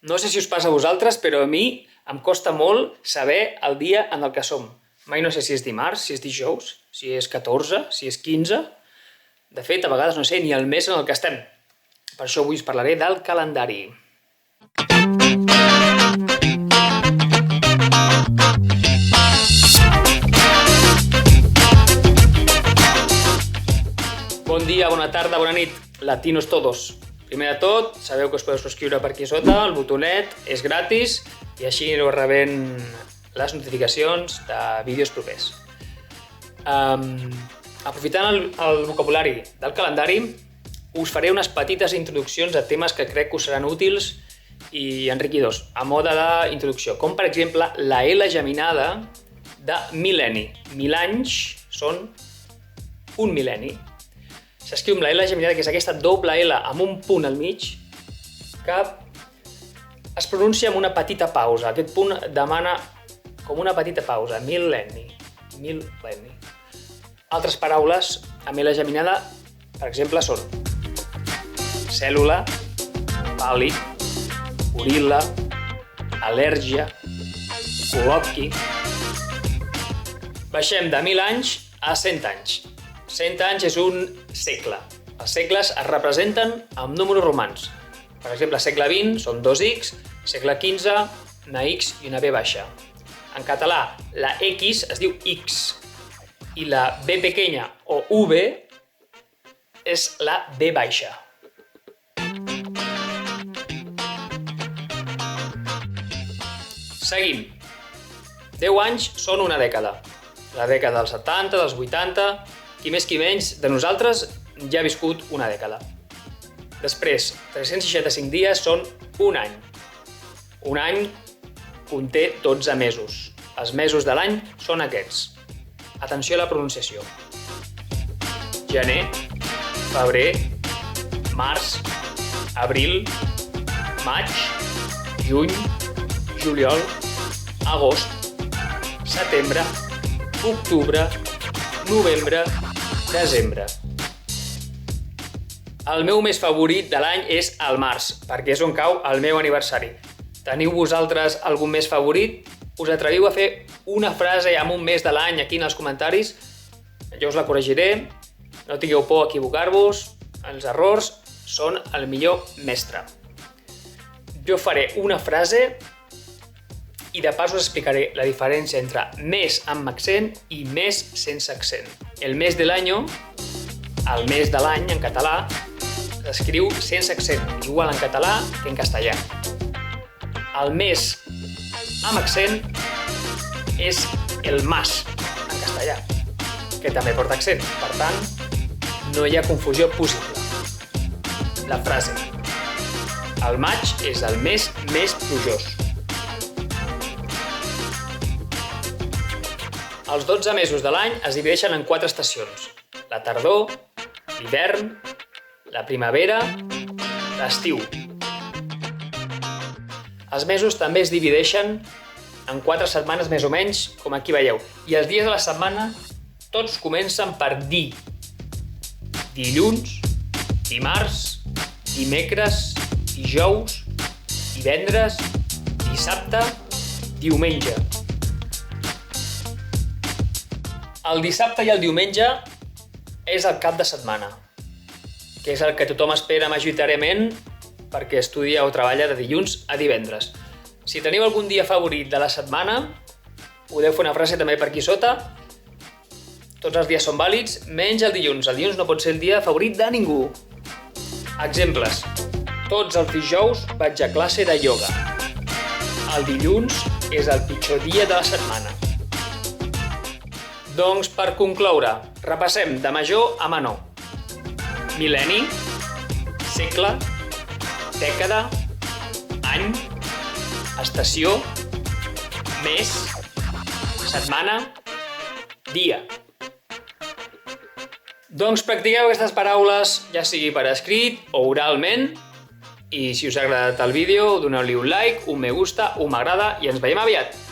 No sé si us passa a vosaltres, però a mi em costa molt saber el dia en el que som. Mai no sé si és dimarts, si és dijous, si és 14, si és 15... De fet, a vegades no sé ni el mes en el que estem. Per això avui us parlaré del calendari. Bon dia, bona tarda, bona nit, latinos todos. Primer de tot, sabeu que us podeu subscriure per aquí sota, el botonet és gratis i així anireu rebent les notificacions de vídeos propers. Aprofitant el vocabulari del calendari, us faré unes petites introduccions a temes que crec que us seran útils i enriquidors, a mode d'introducció, com per exemple la L geminada de mil·lenni. 1000 anys són un mil·lenni. S'escriu amb la L geminada, que és aquesta doble L amb un punt al mig, que es pronuncia amb una petita pausa. Aquest punt demana com una petita pausa. Mil·lenni. Mil·lenni. Altres paraules amb L geminada, per exemple, són cèl·lula, pàl·lid, goril·la, al·lèrgia, col·loqui. Baixem de 1000 anys a 100 anys. 100 anys és un segle. Els segles es representen amb números romans. Per exemple, segle XX són 2x, segle XV, una x i una b baixa. En català, la x es diu x i la b pequeña o v és la b baixa. Seguim. 10 anys són una dècada. La dècada dels 70, dels 80... Qui més qui menys, de nosaltres ja ha viscut una dècada. Després, 365 dies són un any. Un any conté 12 mesos. Els mesos de l'any són aquests. Atenció a la pronunciació. Gener, febrer, març, abril, maig, juny, juliol, agost, setembre, octubre, novembre, desembre. El meu mes favorit de l'any és el març, perquè és on cau el meu aniversari. Teniu vosaltres algun mes favorit? Us atreviu a fer una frase amb un mes de l'any aquí en els comentaris? Jo us la corregiré. No tingueu por a equivocar-vos. Els errors són el millor mestre. Jo faré una frase i de pas us explicaré la diferència entre mes amb accent i mes sense accent. El mes de l'any, el mes de l'any en català, s'escriu sense accent, igual en català que en castellà. El mes amb accent és el mas, en castellà, que també porta accent. Per tant, no hi ha confusió possible. La frase. El maig és el mes més plujós. Els 12 mesos de l'any es divideixen en 4 estacions. La tardor, l'hivern, la primavera, l'estiu. Els mesos també es divideixen en 4 setmanes més o menys, com aquí veieu. I els dies de la setmana tots comencen per dir. Dilluns, dimarts, dimecres, dijous, divendres, dissabte, diumenge. El dissabte i el diumenge és el cap de setmana, que és el que tothom espera majoritàriament perquè estudia o treballa de dilluns a divendres. Si teniu algun dia favorit de la setmana, podeu fer una frase també per aquí sota. Tots els dies són vàlids, menys el dilluns. El dilluns no pot ser el dia favorit de ningú. Exemples. Tots els dijous vaig a classe de ioga. El dilluns és el pitjor dia de la setmana. Doncs, per concloure, repassem de major a menor. Mil·lenni, segle, dècada, any, estació, mes, setmana, dia. Doncs practiqueu aquestes paraules, ja sigui per escrit o oralment, i si us ha agradat el vídeo, doneu-li un like, un me gusta, un m'agrada i ens veiem aviat.